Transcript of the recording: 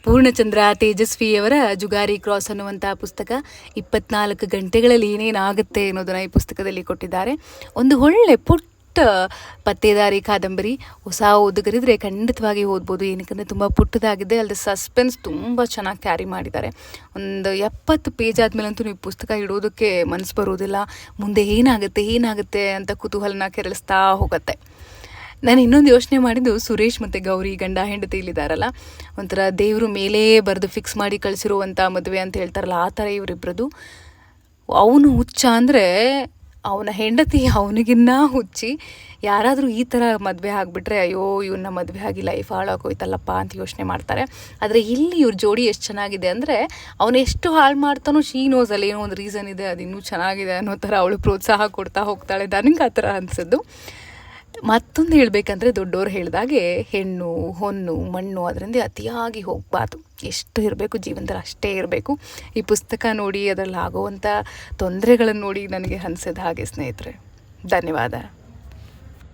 Purnachandra ತೇಜಸ್ವಿಯವರ Jugari cross ಅನ್ನುವಂಥ ಪುಸ್ತಕ 24 ಗಂಟೆಗಳಲ್ಲಿ ಏನೇನಾಗುತ್ತೆ ಅನ್ನೋದನ್ನು ಈ ಪುಸ್ತಕದಲ್ಲಿ ಕೊಟ್ಟಿದ್ದಾರೆ. ಒಂದು ಒಳ್ಳೆ ಪುಟ್ಟ ಪತ್ತೇದಾರಿ ಕಾದಂಬರಿ. ಹೊಸ ಓದುಗರಿದ್ರೆ ಖಂಡಿತವಾಗಿ ಓದ್ಬೋದು. ಏನಕ್ಕಂದರೆ ತುಂಬ ಪುಟ್ಟದಾಗಿದೆ, ಅಲ್ಲದೆ ಸಸ್ಪೆನ್ಸ್ ತುಂಬ ಚೆನ್ನಾಗಿ ಕ್ಯಾರಿ ಮಾಡಿದ್ದಾರೆ. ಒಂದು 70 ಪೇಜ್ ಆದಮೇಲಂತೂ ನೀವು ಪುಸ್ತಕ ಇಡೋದಕ್ಕೆ ಮನಸ್ಸು ಬರೋದಿಲ್ಲ. ಮುಂದೆ ಏನಾಗುತ್ತೆ ಅಂತ ಕುತೂಹಲನ ಕೆರಳಿಸ್ತಾ ಹೋಗುತ್ತೆ. ನಾನು ಇನ್ನೊಂದು ಯೋಚನೆ ಮಾಡಿದ್ದು, ಸುರೇಶ್ ಮತ್ತು ಗೌರಿ ಗಂಡ ಹೆಂಡತಿ ಇಲ್ಲಿದ್ದಾರಲ್ಲ, ಒಂಥರ ದೇವರು ಮೇಲೇ ಬರೆದು ಫಿಕ್ಸ್ ಮಾಡಿ ಕಳಿಸಿರುವಂಥ ಮದುವೆ ಅಂತ ಹೇಳ್ತಾರಲ್ಲ, ಆ ಥರ ಇವರಿಬ್ಬರದು. ಅವನು ಹುಚ್ಚ ಅಂದರೆ ಅವನ ಹೆಂಡತಿ ಅವನಿಗಿನ್ನ ಹುಚ್ಚಿ. ಯಾರಾದರೂ ಈ ಥರ ಮದುವೆ ಆಗಿಬಿಟ್ರೆ ಅಯ್ಯೋ ಇವನ್ನ ಮದುವೆ ಆಗಿ ಲೈಫ್ ಹಾಳಾಗೋಯ್ತಲ್ಲಪ್ಪ ಅಂತ ಯೋಚನೆ ಮಾಡ್ತಾರೆ. ಆದರೆ ಇಲ್ಲಿ ಇವ್ರ ಜೋಡಿ ಎಷ್ಟು ಚೆನ್ನಾಗಿದೆ ಅಂದರೆ, ಅವನು ಎಷ್ಟು ಹಾಳು ಮಾಡ್ತಾನೋ ಶೀ ನೋಸ್ ಅಲ್ಲಿ ಏನೋ ಒಂದು ರೀಸನ್ ಇದೆ, ಅದು ಇನ್ನೂ ಚೆನ್ನಾಗಿದೆ ಅನ್ನೋ ಥರ ಅವಳು ಪ್ರೋತ್ಸಾಹ ಕೊಡ್ತಾ ಹೋಗ್ತಾಳೆ. ನನಗೆ ಆ ಥರ ಅನಿಸಿದ್ದು. ಮತ್ತೊಂದು ಹೇಳಬೇಕಂದ್ರೆ, ದೊಡ್ಡವರು ಹೇಳಿದಾಗೆ ಹೆಣ್ಣು ಹೊನ್ನು ಮಣ್ಣು ಅದರಿಂದ ಅತಿಯಾಗಿ ಹೋಗಬಾರ್ದು. ಎಷ್ಟು ಇರಬೇಕು ಜೀವನದಲ್ಲಿ ಅಷ್ಟೇ ಇರಬೇಕು. ಈ ಪುಸ್ತಕ ನೋಡಿ ಅದರಲ್ಲಿ ಆಗುವಂಥ ತೊಂದರೆಗಳನ್ನು ನೋಡಿ ನನಗೆ ಅನಿಸಿದ ಹಾಗೆ ಸ್ನೇಹಿತರೆ. ಧನ್ಯವಾದ.